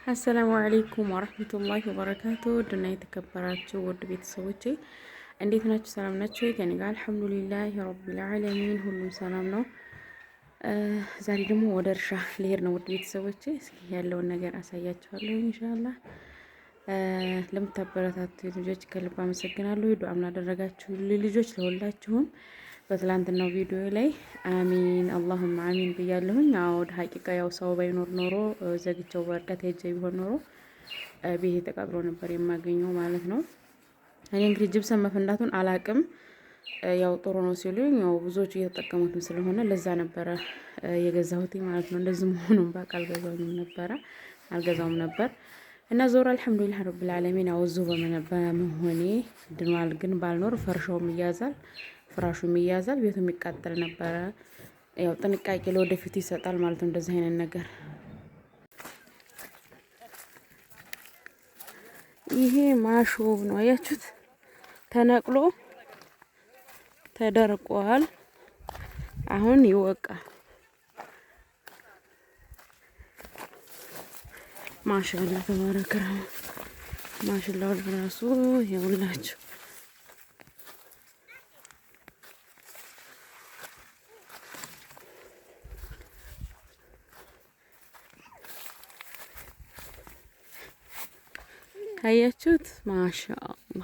አሰላሙ አለይኩም ወራህመቱላሂ ወበረካቱ ድና የተከበራችሁ ውድ ቤተሰቦቼ እንዴት ናችሁ? ሰላም ናችሁ? ከኔ ጋር አልሐምዱሊላህ ረቢል ዓለሚን ሁሉም ሰላም ነው። ዛሬ ደግሞ ወደ እርሻ ልሄድ ነው ውድ ቤተሰቦቼ። እስኪ ያለውን ነገር አሳያችኋለሁ ኢንሻአላህ። ለምታበረታቱ ልጆች ከልብ አመሰግናለሁ። ዱዓም ላደረጋችሁ ልጆች ለሁላችሁም በትላንትናው ቪዲዮ ላይ አሚን አላሁማ አሚን ብያለሁኝ። ወደ ሀቂቃ ያው ሰው ባይኖር ኖሮ ዘግቼው በርቀት ሄጄ ቢሆን ኖሮ ቤቴ ተቃጥሎ ነበር የማገኘው ማለት ነው። እኔ እንግዲህ ጅብሰን መፈንዳቱን አላቅም። ያው ጥሩ ነው ሲሉኝ ያው ብዙዎች እየተጠቀሙትም ስለሆነ ለዛ ነበረ የገዛሁት ማለት ነው። እንደዚህ መሆኑን በቃ አልገዛውም ነበር እና ዞር አልሐምዱሊላህ ረብል ዓለሚን አውዙ በመሆኔ ድኗል። ግን ባልኖር ፈርሻውም ይያዛል፣ ፍራሹም ይያዛል፣ ቤቱም ይቃጠል ነበረ። ያው ጥንቃቄ ለወደፊቱ ይሰጣል ማለት ነው እንደዚህ አይነት ነገር። ይሄ ማሾ ነው አያችሁት? ተነቅሎ ተደርቋል። አሁን ይወቃል። ማሻአላ ተባረከ። ማሽላው ራሱ ይኸውላችሁ አያችሁት? ማሻአላ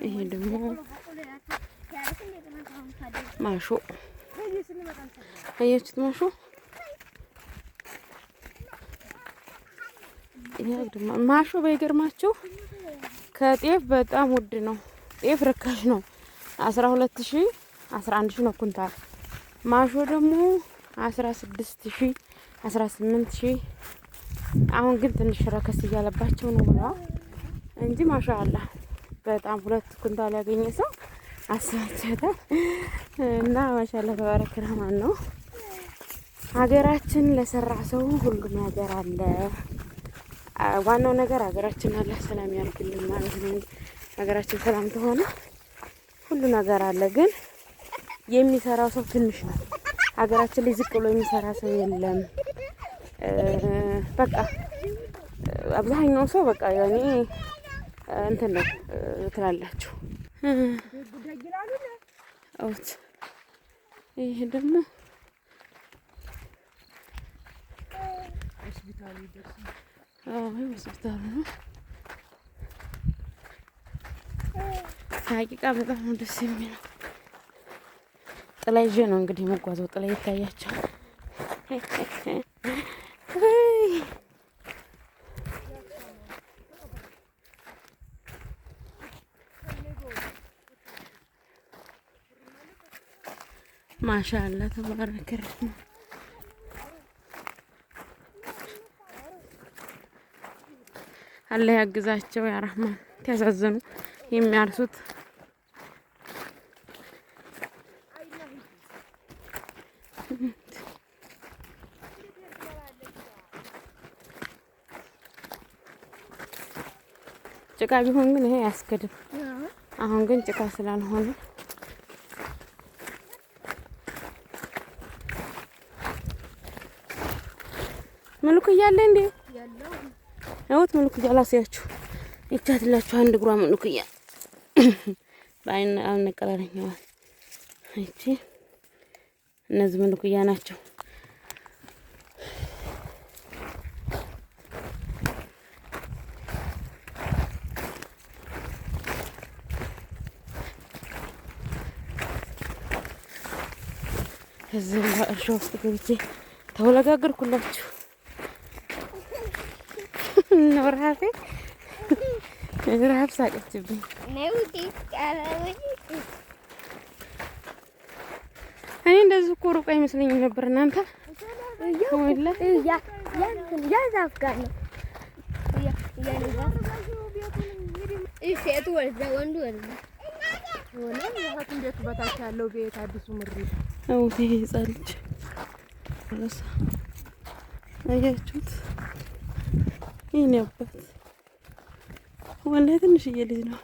ይሄ ደግሞ ማሾ አያችሁት? ማሾ ባይገርማችሁ ከጤፍ በጣም ውድ ነው። ጤፍ ርካሽ ነው። 12,000 11,000 ነው ኩንታል። ማሾ ደግሞ 16,000 18,000። አሁን ግን ትንሽ ረከስ እያለባቸው ነው ብለዋል እንጂ ማሻአላ በጣም 2 ኩንታል ያገኘ ሰው አስባችሁታል? እና ማሻአላ ተባረከ ረህማን ነው። ሀገራችን ለሰራ ሰው ሁሉም ነገር አለ። ዋናው ነገር ሀገራችን አላህ ሰላም ያርግልን ማለት ነው። ሀገራችን ሰላም ተሆነ ሁሉ ነገር አለ። ግን የሚሰራው ሰው ትንሽ ነው። ሀገራችን ላይ ዝቅ ብሎ የሚሰራ ሰው የለም። በቃ አብዛኛው ሰው በቃ ያኔ እንትን ነው ትላላችሁ። አውት ይሄ ደግሞ ሆስፒታሉ ሆስፒታሉ ነው። ሀቂቃ በጣም ነው ደስ የሚለው። ጥላ ይዤ ነው እንግዲህ መጓዘው። ጥላ ይታያቸዋል። ማሻአላ ተባረከ ረህማን። አላህ ያግዛቸው ያ ረህማን። ያሳዘኑ የሚያርሱት ጭቃ ቢሆን ግን ይሄ አያስከድም። አሁን ግን ጭቃ ስላልሆነ መልኩ እያለ እንዴ ያውት መልኩ ያላሳያችሁ ይቻትላችሁ አንድ እግሯ መልኩ እያ ባይን አልነቀለረኛው እቺ እነዚህ መልኩ እያ ናቸው። እዚህ እርሻ ውስጥ ገብቼ ተወለጋገርኩላችሁ። ነው ረሀብ ሳቀችብኝ። እኔ እንደዚህ እኮ ሩቅ አይመስለኝም ነበር እናንተ። ሴቱ ወልዳ ወንዱ ወልዳ ወላ ያhat እንዴት በታች ያለው ቤት አዲሱ ምሪት ነው ይሄ ህፃን ልጅ ረሳ አያችሁት? ይሄን ያባት ወላሂ ትንሽዬ ልጅ ነው።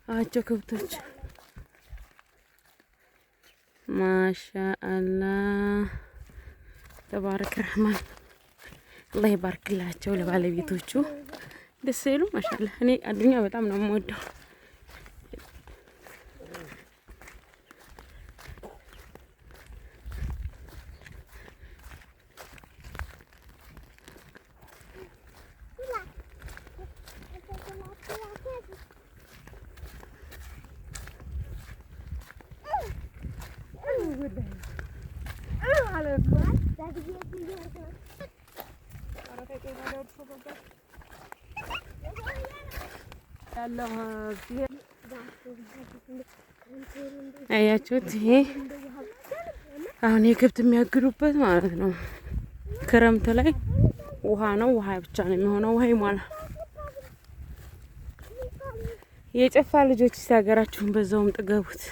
አዋቸው ከብቶች ማሻአላህ ተባረክ ረህማን አላህ ይባርክላቸው ለባለቤቶቹ። ደስ ይሉ ማሻአላህ። እኔ አዱኛ በጣም ነው የምወደው። አያችሁት? ይሄ አሁን የከብት የሚያግዱበት ማለት ነው። ክረምት ላይ ውሃ ነው፣ ውሃ ብቻ ነው የሚሆነው። ውሃ ይሟላል። የጨፋ ልጆች ሲያገራችሁን በዛውም ጥገቡት።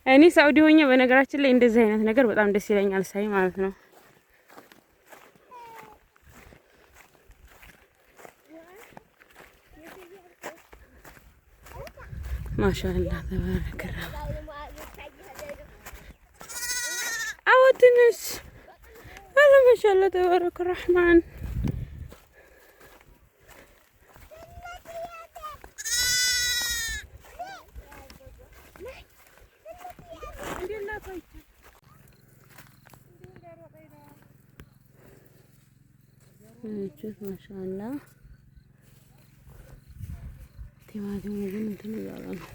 እኔ ሳውዲ ሆኜ በነገራችን ላይ እንደዚህ አይነት ነገር በጣም ደስ ይለኛል ሳይ ማለት ነው። ማሻአላህ ተባረከ አወትንስ አለ ማሻአላህ ተባረከ ረህማን ማሻአላህ ቲማቲም ግን እንትን እያለ ነው።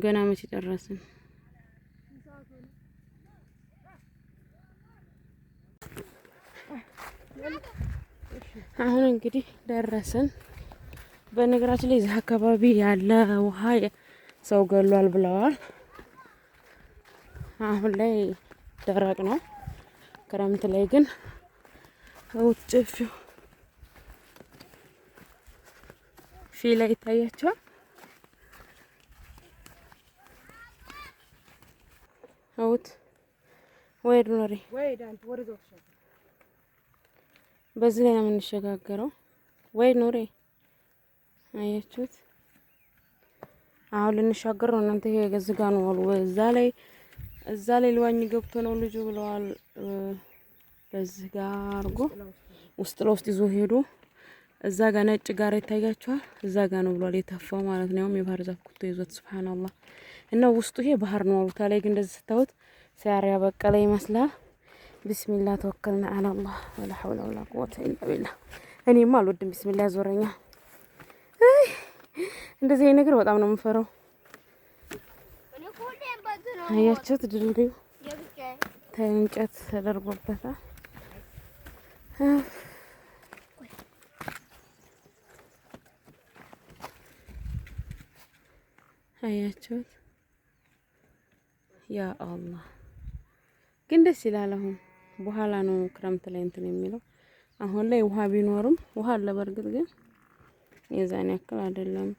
ገና መቼ ጨረስን? አሁን እንግዲህ ደረስን። በነገራችን ላይ እዚህ አካባቢ ያለ ውሃ ሰው ገሏል ብለዋል። አሁን ላይ ደረቅ ነው። ክረምት ላይ ግን ውጭ ፊ ላይ ይታያቸዋል። አውት ወይ ዱነሪ ወይ ዳንት ወርዶ በዚህ ላይ ነው የምንሸጋገረው። ወይ ኑሬ አያችሁት? አሁን ልንሻገር ነው። እናንተ የገዝጋ ነው አሉ። እዛ ላይ ልዋኝ ገብቶ ነው ልጁ ብለዋል። በዚህ ጋር አርጎ ውስጥ ለውስጥ ይዞ ሄዱ። እዛ ጋር ነጭ ጋር ይታያችኋል። እዛ ጋር ነው ብሏል የተፋው ማለት ነው። የባህር ዛፍ ኩቶ ይዞት ሱብሃንአላህ። እና ውስጡ ይሄ ባህር ነው አሉ። ታላይ ግን እንደዚህ ስታዩት ሲያሪያ በቀለ ይመስላል። ቢስሚላህ ተወከልና አላህ ወላ ሐውለ ወላ ቁወተ ኢላ ቢላህ። እኔማ አልወድም ቢስሚላህ ያዞረኛ። እንደዚህ አይነት ነገር በጣም ነው የምፈራው። አያችሁት? ድልድዩ ከእንጨት ተደርጎበታል። አያችሁት? ያ አላህ ግን ደስ ይላል። አሁን በኋላ ነው ክረምት ላይ እንትን የሚለው። አሁን ላይ ውሃ ቢኖርም ውሃ አለ በርግጥ ግን የዛን ያክል አይደለም።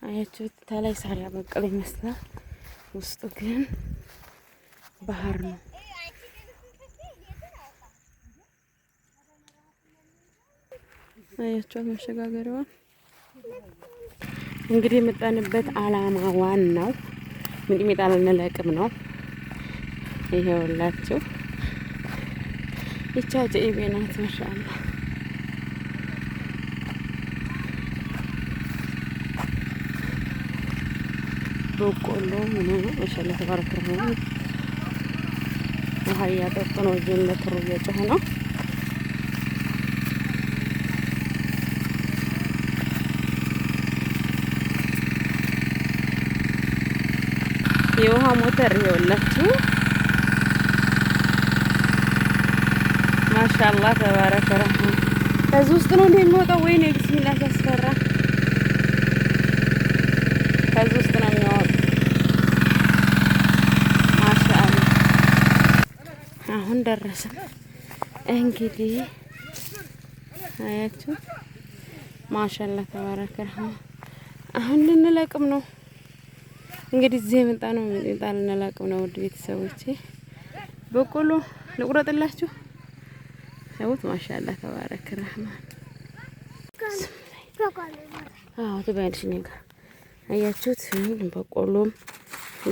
አያችሁት? ታላይ ሳር ያበቀለ ይመስላል። ውስጡ ግን ባህር ነው። አያችሁት? መሸጋገሪያዋን እንግዲህ የመጣንበት አላማ ዋናው ሚጥሚጣ ልንለቅም ነው። ይሄውላችሁ ይቻ ጀኢቤ ናት። ማሻአላህ በቆሎ ምናምን ማሻአላህ ተባረከ ረህማን ውሃ እያጠጡ ነው። እዚህም ለትሩ እየጮኸ ነው። የውሃ ሞተር ይኸውላችሁ ማሻአላህ ተባረከ ረህማን። ከዚህ ውስጥ ነው የሚወጣው። ወይኔ ቢስሚላህ ሲያስፈራ። ከዚህ ውስጥ ነው የሚወጣው። ማሻአላህ አሁን ደረሰ። እንግዲህ አያችሁ ማሻአላህ ተባረከ ረህማን። አሁን ልንለቅም ነው እንግዲህ እዚህ የመጣ ነው ሚጣል ልንለቅም ነው። ውድ ቤተሰቦቼ በቆሎ ልቁረጥላችሁ። ሰውት ማሻአላህ ተባረከ ረህማን። አዎ ትበያለሽ እኔ ጋር አያችሁት። በቆሎም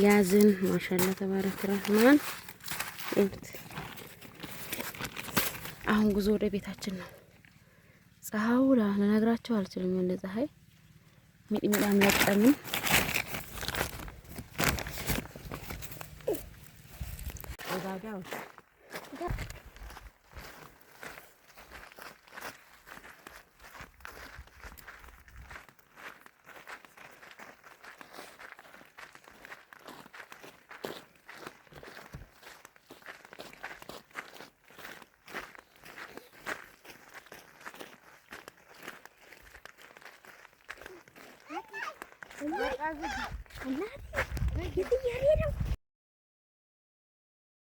ያዝን ማሻአላህ ተባረከ ረህማን። አሁን ጉዞ ወደ ቤታችን ነው። ፀሐዩ ልነግራችሁ አልችልም። እንደ ፀሐይ ሚጥሚጣም ለቀምን። እናቴ የት እያለ ነው?